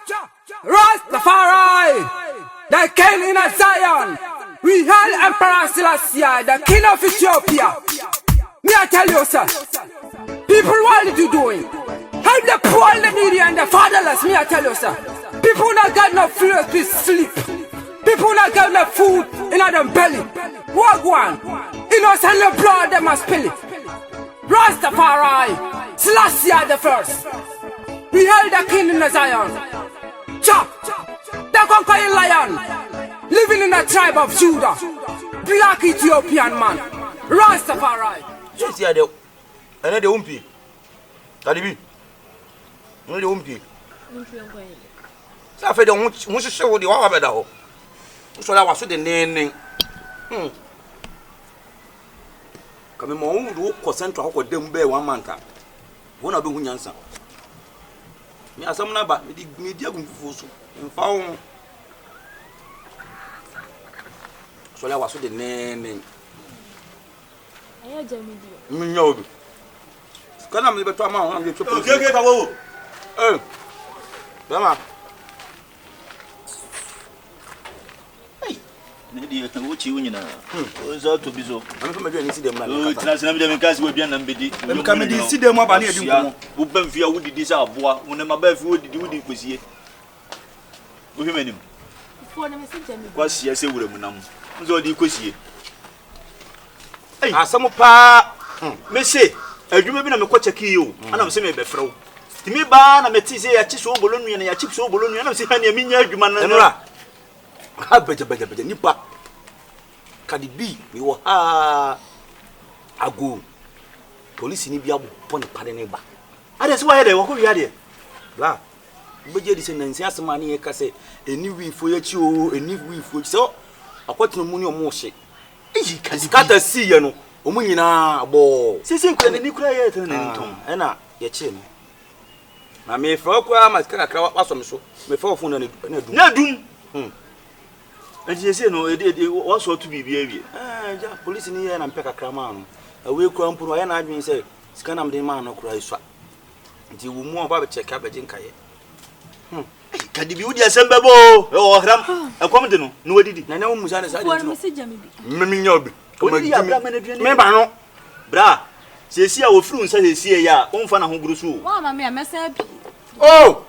Cha! Rastafari! The king in Zion! We hail Emperor Selassie, the king of Ethiopia! Me I tell you, sir, people, what are you doing? Help the poor, the needy, and the fatherless, me I tell you, sir. People not got no food to sleep. People not got no food in their belly. Walk one. Innocent the blood, they must spill it. Rastafari, Selassie the first. We held the king in the Zion. Cha, the conquering lion, living in the tribe of Judah. Black Ethiopian man. Rastafari. Just here, the another umpy. Kadibi. No, the umpy. I don't want to show the Wabado. So I was with the name. Come on, who concentrate on them bear 1 month. One of the Wunyansa. Me as some number, media in found. So I was with the name. I had Jamie. No. Can I live to a man? Okay, Mama. Nidi what you know. Was out to be so. I'm from again see them like. Them guys will be an ambidi. Them come in see them up and here do. Who ben fear would this our boy when my bed would do the pussy. Go him him. What's yes, a woman? So the pussy. Hey, some pa. Messy. I do maybe I'm a coach a key, and I'm saying a fro. To me, ban, I'm a tizzy, a chips over Bologna and a chips over Bologna, and I'm saying a minion, man. I better nipper. Can it be? You are a go. Police in Ibia upon a padaneba. And that's why they were here. Blah. But you listen and say, money, I say, a new week for you, a new week for so. I want no money or more shit. Can scatter see, you know, Omunina, bo. Sissing, can you cry at an Anna, your chin. I may for my car, awesome so. May fall for no doom. And she said, no, it was to be behavior. Police in here and Pekka Craman. A will crumple and I mean, say, Scanam de man or cry swap. And you will more about a check up at Jinkaye. Can you be with your Sembabo or Ram? A commodino, no, did it. I know Musanas. I want to see Jamie. Miminob. Remember, Bra. She see our fruit, says he see ya, on Fana Hungrusu. Mamma, I must have. Oh!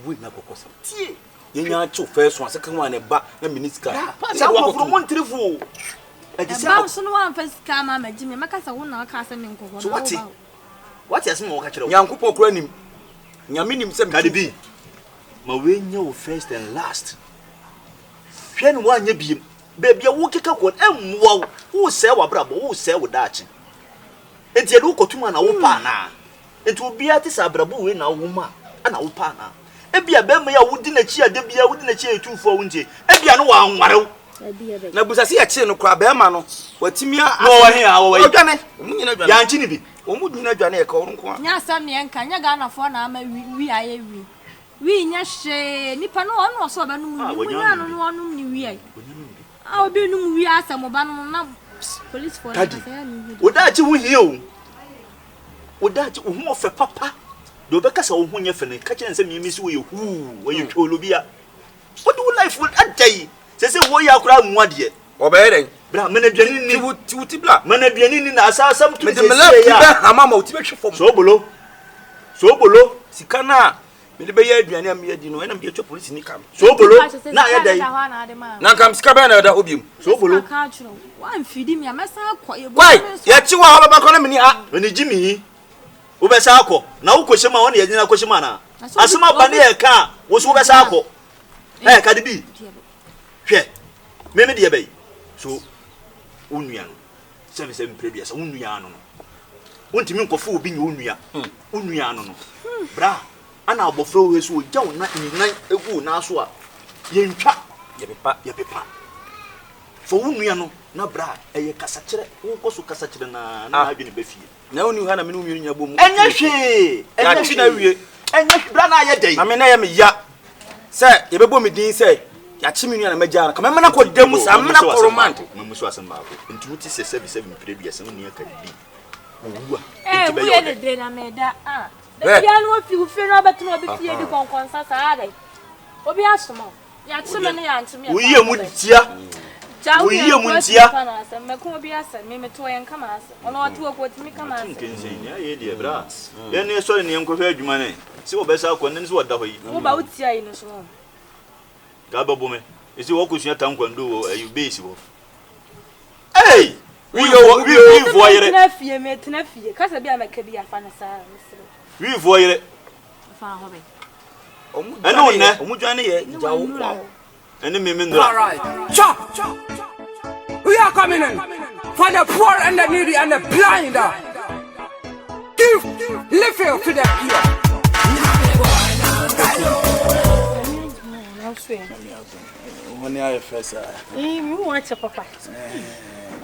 We never go some tea. You know, first one, second one, a back, a minute car. I walk from 1 to 4. I just saw one first come, I'm a Jimmy Macassa, one or Cassamin. What has more catch young couple crying? Yaminim some Cadibi. My way, no first and last. Pen one, ye be, baby, a walkie cock, and wow, who sell a brabo, who sell with that. And you look to man, our partner. It will be at this abrabu in our woman and our partner. Ebia be me ya wudi na chi ade bia wudi na chi etufo wunje ebia no wa nware na busasi ya chi no kra be ma no watimi a no wa he a wo wa dwane munyina dwane ya nchi ni bi o munyina dwane e ka wo nko nya sam ne nka nya ga na fo na ama wi aye wi nya hye nipa no ono so ba no mu nya no no no ni wi ai a obi no mu wi asam ba no na police for na say ni o da chi hu hie o da chi hu ofe papa do be kasa wo hunye fene ka kire nse mimi so ye hu we twolo bia what do life will adai say wo ya kura nwade obere bra menadwani ni ti bla menadwani ni na asasam tu se ya amama uti be hwefom so bolo sika na me de be ya aduane am ya di no na me twa police ni kam so bolo na ya dai na kam sika be na da obiem so bolo ka chiro wan fidi mi amesa akoye why ya chi wa baba ko na me ni ha me ni jimi ubesa akọ na ukoshema wona ye nyina koshema na asema bane ye ka wo so ubesa akọ Kadibi hwe me de be so onua no se previous onua no wontimi nkofo obi nye onua no bra ana abofro we so gya wona nnan egu na so a ye ntwa ye pepa fo onua no na bra eye kasa kire wo koso kasa kire na adwene be fie na oni ha na me no wienu nya bom enya hwe na wie enya bra na ye dai na me na ye me ya se ye bebo me din se ya chi me na magya na kama na ko demu sa me na ko romant me muso asem ba ko nti wuti se 77 previous no ni Kadibi owua we ye de na me da no feel no better no be fear the conconsa are. Obi asoma. Ya chime ne ya ntime. Wo yi mutia. Wo yi mutia. Me ko obi asa me to yen kama asa. Ono atu okoti mi kama asa. Nkensin ya ye die bra. Ye ne so ne enko hwe adwuma ne. Si wo besa akọ ne so wada ho yi. Wo ba utia yi no so. Ga babo me. Isi wo kusua tankwando wo ayu base wo. Hey! We voyere. Tena fie. Kasa bia meka bia fa na sa misiro. We voyere. Fa ho be. Eno ne. Omudwane ye jawo kwa. Ene me ndra. All right. Chop. We are coming in for the poor and the needy and the blind. Give little to the poor. When I first, You want to papa.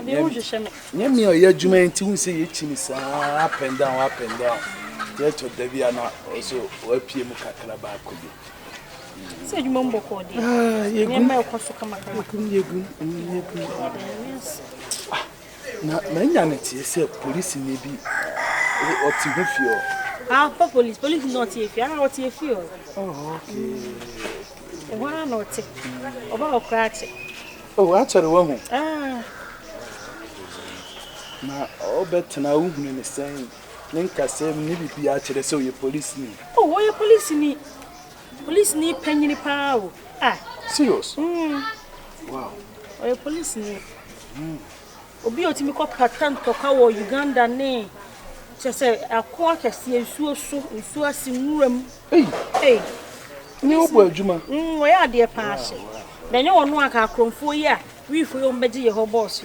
me or your juman to say it up and down. Yet to Deviana also or PM Kakalaba could be. Said you mumbo code. You may also come up. Now, my yanity said police may be or to feel. Ah, police not if you are not if you. Oh, okay. One not take. About cratch. Oh, actually, woman. Ah. Now, all better now, in the same. Link I say, maybe be actually so your police need. Oh, what your police need? Police need penny power. Ah, serious? Wow. Or your police need. Obi otimi ko pattern to kawo Uganda ne. Say a quarter see so asimuram. Hey. Ni obo adwuma. We are there pass. Then you no aka kromfo yi a we for you beji ye ho boss.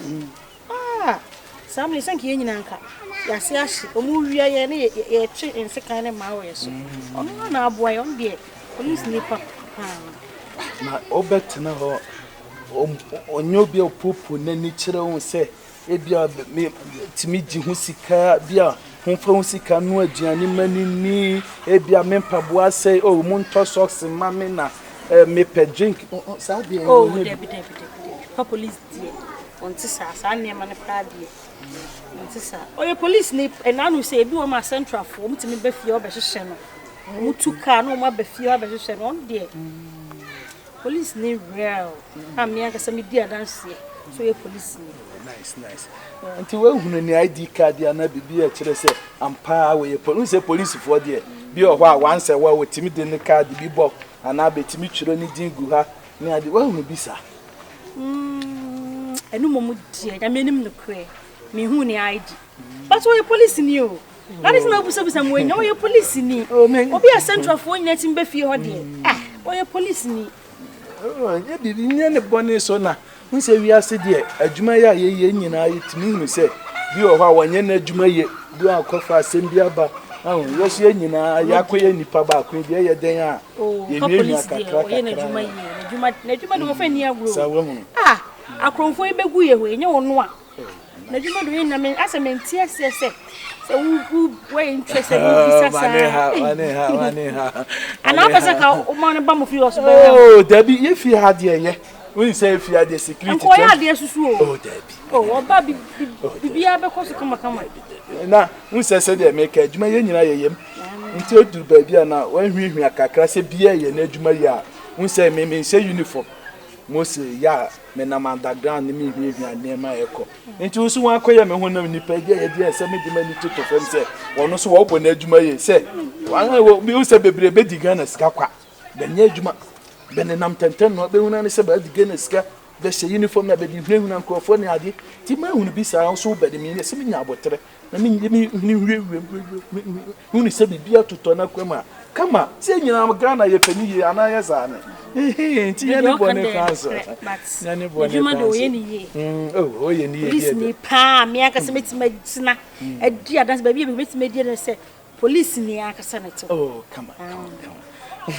Ah. Samle sanki ye nyina nka. Ya se ahye omu wia ye ne ye twe ensekan ne ma we so. Ono na aboa ye on de police ni pa. Na obetena ho onyo bia popo na ni kire won se e bia me timi gi ho sika bia ho fa ho sika no aduane mani ni e bia me mpaboa se o mu nto socks mame na me pe drink sa bia oh debi pa police die on ti sa ne ma ne pra die on ti sa o ye police ni e na no se e bi o ma central for mu timi be fie o be hye no mu tuka no ma be fie o be hye no on de police ni real am ya ka se me dia dance so ye police ni nice until we hunu ni ID card ya na bibia kire se ampa we police for there bi o ho a wan se wa wetimi de ne card bi bo ana betimi twiro ni din gu ha ni ade we hunu bisa enu momu die ya menim no kre me hu ni ID but we police ni o that is not busa mo nya we police ni obi a central for nya tim be fie ho de we police ni ye bibi nya ne bone so na nse wi ase de adwuma ya ye nyina yetimi hu se bi o ho a wanye na adwuma ye bi akofa asem bi aba ahun yo se nyina yakoye nipa ba ko bi ye den a ye wi akakra ye na adwuma ye na adwuma do fa ni agro sa wo akromfo ibegu ye ho enye wono a na adwuma do ye na me asementi ase se we interested in this ha ana pesa ka o ma ne ba mo fi o so be oh dabi ye fi ha de ye we say fi ha de security ko ya de susu oh dabi oh oba bibia be ko so kama na se de make adwuma ye nyina ye yem nti odu ba bia na wan hwehwe akakra se bia ye na adwuma ya se me se uniform mo se ya me na underground me hwehwe anema eko nti usu wan akoye me honam nipa dia ye dia se me di mani toto fam se wono so wo bo na adwuma ye se wan bi u se bebre be diga na sika kwa be nya adwuma be ne nam tenten no be huna ne se ba diga na sika be se uniform na be di hwehwe na nkrofo ne ade ti ma hunu bi sa so be de me se me nya abotre na me ni hwehwe hunu se bibia toto na kwama kama se nyina Ghana ye pani ye ana ye za ne nti ye ne bone kanso ya ne bone kanso do ye ni ye oh ye ni ye police ni pa me aka se metima tina adi adanse ba bi metima di na se police ni aka se na to oh kama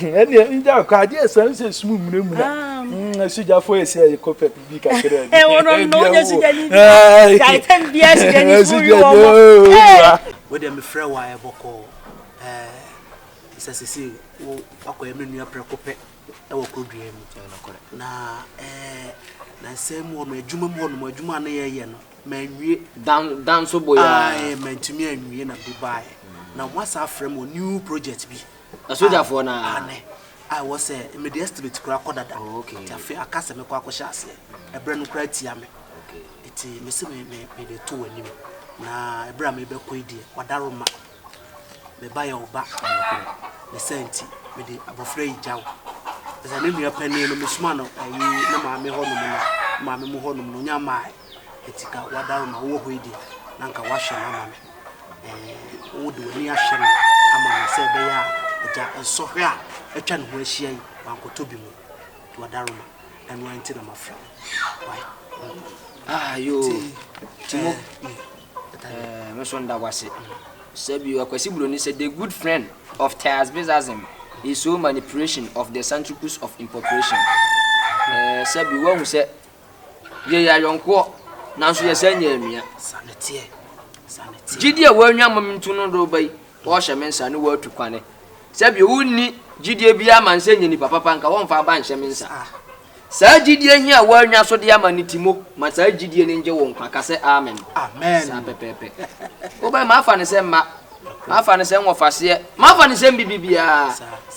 eni nja ko adi esa se sumu muna suja fo ese ye kope bi ka kere wono no je suja ni dai tem bia suja ni fu yo we dem frɛ wa e bɔkɔ sisi wo akoye menu aprekope e wo kodue mu na na sem wo no adwuma mu no na ye no ma nwie dan so boya ma ntumi anwie na dubai na what's our frame or new project be a soldier for na I was a immediate estimate kura koda da okay tafe akasa me kwa kwhya ase ebre no kura tia me eti me se me de to anim na ebra me be koidi wadaroma me ba ya oba me senti me de abofra yi jaw eza ne nua pani no musuma no ayi na maame ho no no maame mu ho no nya mai etika wadaroma wo hoidi na nka wahye na maame wo de wani ahye no ama me se be ya eja ensohwe a etwa ne ho ahia yi wankoto bi mu wadaroma enu anti na mafra why yo timo me so nda wase sabi akwasi buloni said the good friend of Tazbizasm is so manipulation of the centricus of incorporation sabi wo hu se ye ya yonko nanso ye sanya amia sanete gidi a wanwa mamintu no do bai wo hye mensa ne wo atukwane sabi wonni gidi bia manse nyani papa nka wo mfa ba nhye mensa sa gidi ahia wanwa so de ama nitimo ma sa gidi ne nje wo nkwa ka se amen sa pepepe wo bai ma fa ne se ma fa ne se nwofase ma fa ne se bibibia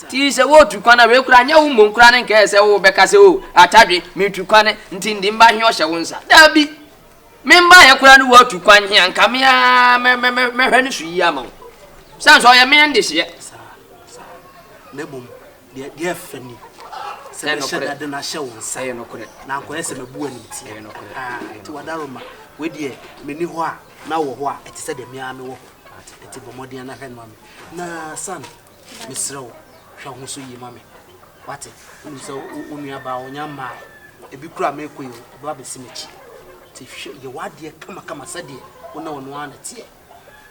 ti se wo tukwana we kura nya wo monkura ne nka se wo beka se o atadwe me tukwane nti ndi mba hwe o hye wo nsa da bi memba ya kura no wo tukwan hia nka me hwe ne su yi ama san so ya me nde hye nebom de fani se no kure de na hye wo nsa no kure na nko ese mebu ani ti no kure ti wadaroma we de meni ho a na wo ho a eti se de me a me wo eti bomodin na hwe no me na san misrew hwa ho so yi mame wate unso unua ba onya mai ebi kura me koyo ba be simechi ti ye wade kama sade wona wono ana tie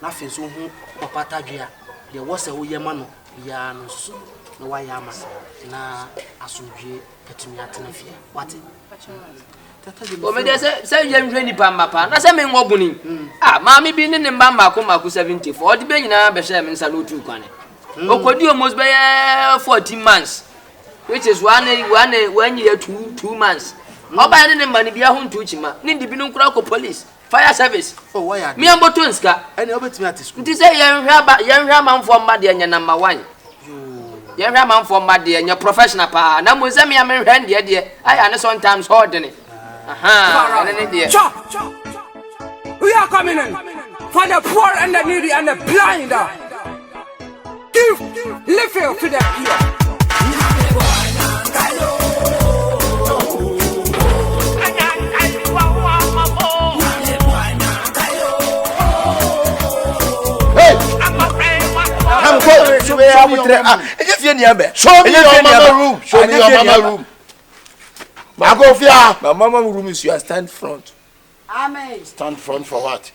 na fe so hu papa tadwea de wo se wo ye ma no ya no so na wa ya ma na asomdwe petumi atena fie wate o me de se ye nhwe ni pamba pa na se me ngo buni maami bi ne mba mako 74 de be nyina be hye me nsa no tu kwane okodi almost be 14 months which is one year 2 months oba ne mba ni bia ho ntu chima ni ndi bi no nkura ko police fire service why are me amboto nska ene obetimi ati school nti se ye nhwa manfo mma de nya number 1 ye nhwa manfo mma de nya professional pa na mo se me am nhwa de aya ne sometimes hold ne we are coming in for the poor and the needy and the blind. Give live to the poor. Show me your mama room. Show me your mama room. My mama room is you stand front. Amen. Stand front for what?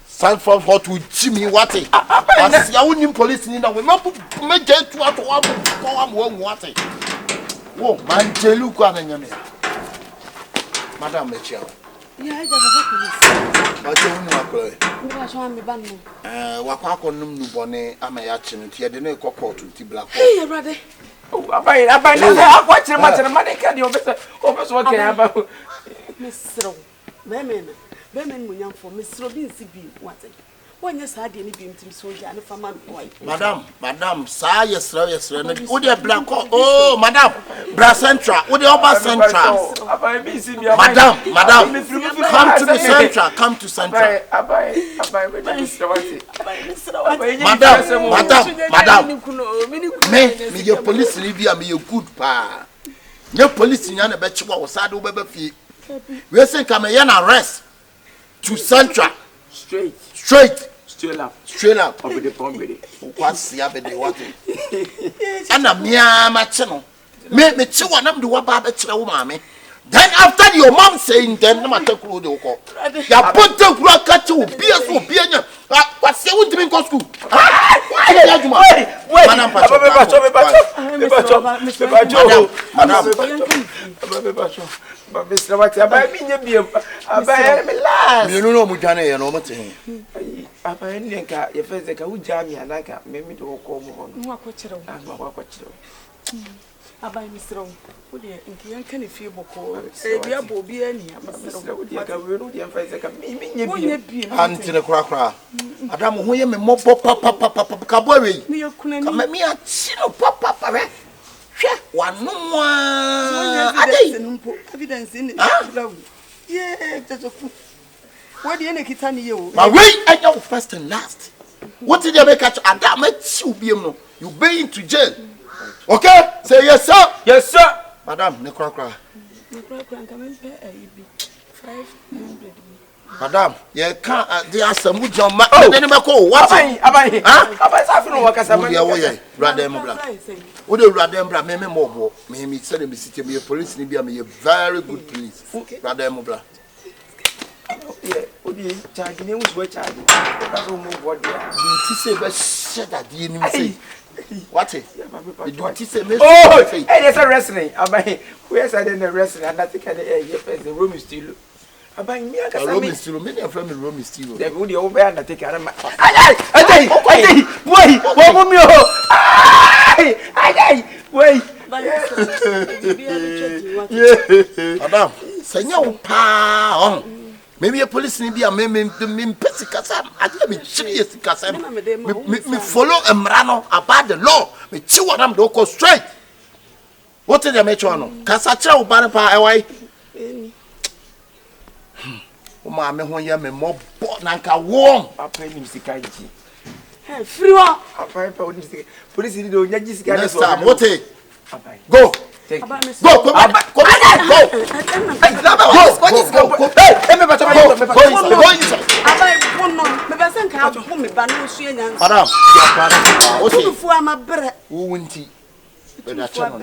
Stand front for to Jimmy what? As ya woni police ni na we ma get to what what? Wo man jelu kwa na nyame. Madam Mechia. Yeah, I just police. Ba je woni akore. Nwa so am ba no. Wakwa akonum nu bone amaya chi no tie de na ekọ ti black. Hey, brother. Abai na akwa machire mane ka di obeso o ke aba. Misro. Bemen munyamfo misro bi nsi bi wate. Wanya sa de ni bi mtim soja ne fama boy. Madam, sa yesra no. Wo de black oh, madam. Bra central. Wo de oba central. Madam. Come to the central. Come to central. Madam. Me your police Libya me your good pa. Your police nya na be chiwa wo sa de wo be fie. We say come here na arrest to central. Straight up. Over the pombe. What's the other what? And a mere machino. Me chiwa nam do wa ba be chira wo mame. Then after your mom saying then na matakuru de ko. Ya ponte kura ka chi obi aso obi anya. What's you want me go school? Wait. Madam Pacho. But Mr. What about me? About me last. You know Mujane, you know what saying. About any car, your face like a Ujami and I got maybe to come on. Abai Mr. Would you and can if you boko? Say, we are Bobby and Auntie the cracker. Adam, who you may mop papa cabori. Me, you couldn't let me a chino papa. One no one evidence in it. Yeah, that's a fool. What do you make it on you? My way, I know first and last. What did you make at Adam? You be into jail. Okay? Say yes, sir. Yes, sir. Madam, the cracker. The cracker come and pay 500. Madam, you can't. There are some good young men. What? Abai, Abai, work as a man. Would you rather me more? Me said me city be a police, be a very good police. Rather mobile. Yeah, would you charge him with charging? That's all move what they are. You say, but said that you didn't say. What? You say, oh, hey, there's a wrestling. Abai, where's I didn't wrestling? And I think I the room is still. Abai, me, I got room is still. Many of them in room is still. They would over and I take care of my. Wait, wait. Madam, say no power. Maybe a police need be a me pesicasam. I let me serious casam. Me follow a mrano about the law. Me chew what I'm go straight. What is the metrono? Casacha or Banapa away? Oh, mamma, when you're mob, Nanka warm. I pay him Sikaji. Free one. I pay police. Don't just get us. What? Go. Go. Go.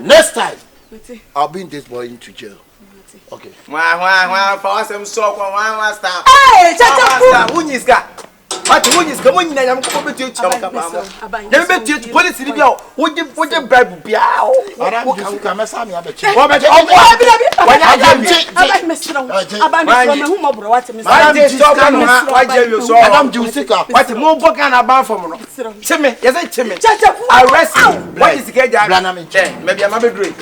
Next time, I'll bring this boy into jail. Okay. For some soap on one star. Hey, What you is coming in and come to you. Never teach police in the would you bribe Biao? Come as I'm a bit. What more can about from Timmy? Yes, Timmy. Arrest you. What is the cage? Maybe I'm a bit great.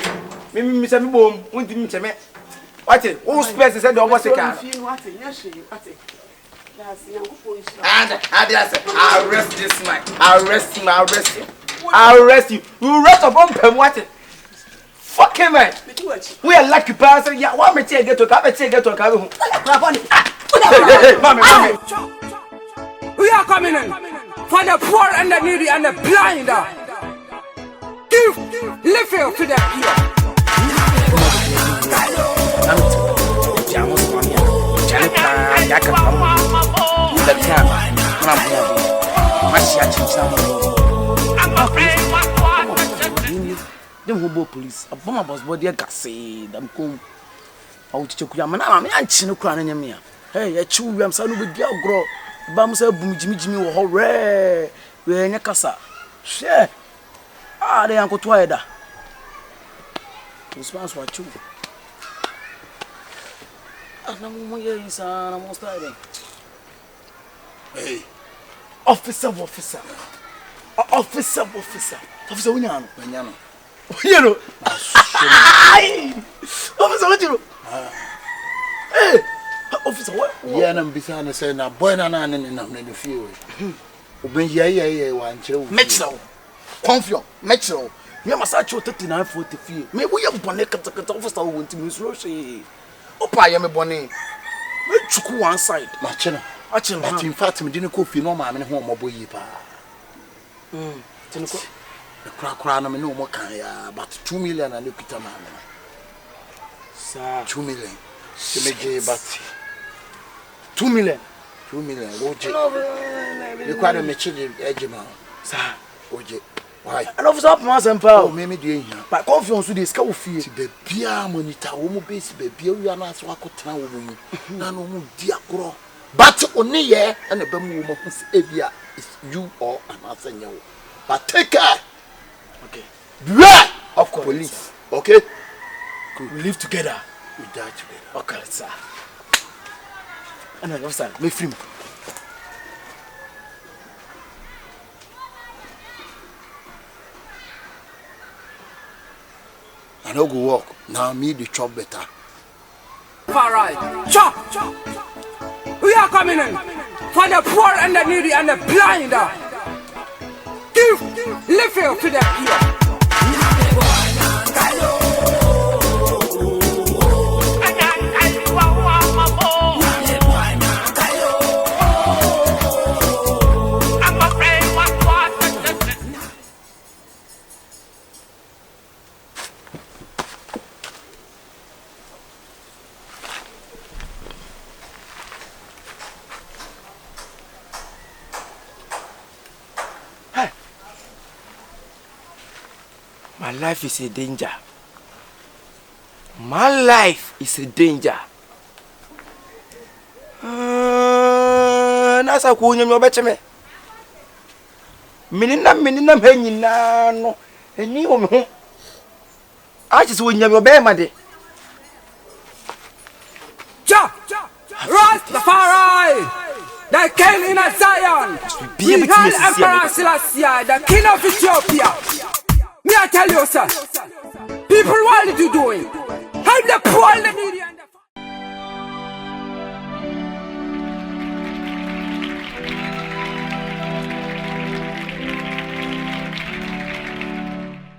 Maybe Mr. Boom won't meet me. What is all space said over the car? And I arrest this man. Arrest him. Arrest you. You rest upon him. What? Fuck him, man. We are lucky person. Yeah, why me take get to come? Take get to come. Mommy. We are coming in for the poor and the needy and the blind. Give little to them here. Police. A bomb was body a gassy. Them come out to Kuyam. I'm a chin crown in me. Hey, a chew, I'm son with your grow. Bams a boom Jimmy or hooray. We're in a casa. Share. Ah, they uncle Twider. Response what you. Hey, officer, officer, Winano. You know, officer, what you? Hey, officer, what? Yeah, I'm beside saying a boy and I'm in the field. Obey, yeah, one chill. Metro, Confio, Metro. You must actually 39 for the field. Maybe we have bonnet officer who went to Miss Rosie. Opa, I am a bonnet. Let's go one side. Machina. But in fact, we didn't go for no man home or boy. The crack crown, I no more can but 2 million and look at a man. Sir, 2 million. To make a but 2 million. 2 million. You quite a mature edgeman. Sir, why? And officer up, Master and Paul, maybe doing here. But confidence with this cow fee. The beer monitor, woman base, baby, you are not so I could tell woman. No, dear grow. But only yeah, and the woman who's Avia is you or an answer. But take care. Okay. Beware of police. Okay? Good. We live together. We die together. Okay, sir. And I officer, me free. I no go work. Now me the chop better. Alright, chop! We are coming in for the poor and the needy and the blind. Give, live here for the poor. My life is a danger. My life is a danger. Nasa kunya mi obeteme. Minina henyi na no. Eni o me ho. Achi so nya mi obema de. Ja! Rastafari! The king in Zion! We had Emperor Selassie, the king of Ethiopia! Me I tell you, sir, people, what are you doing?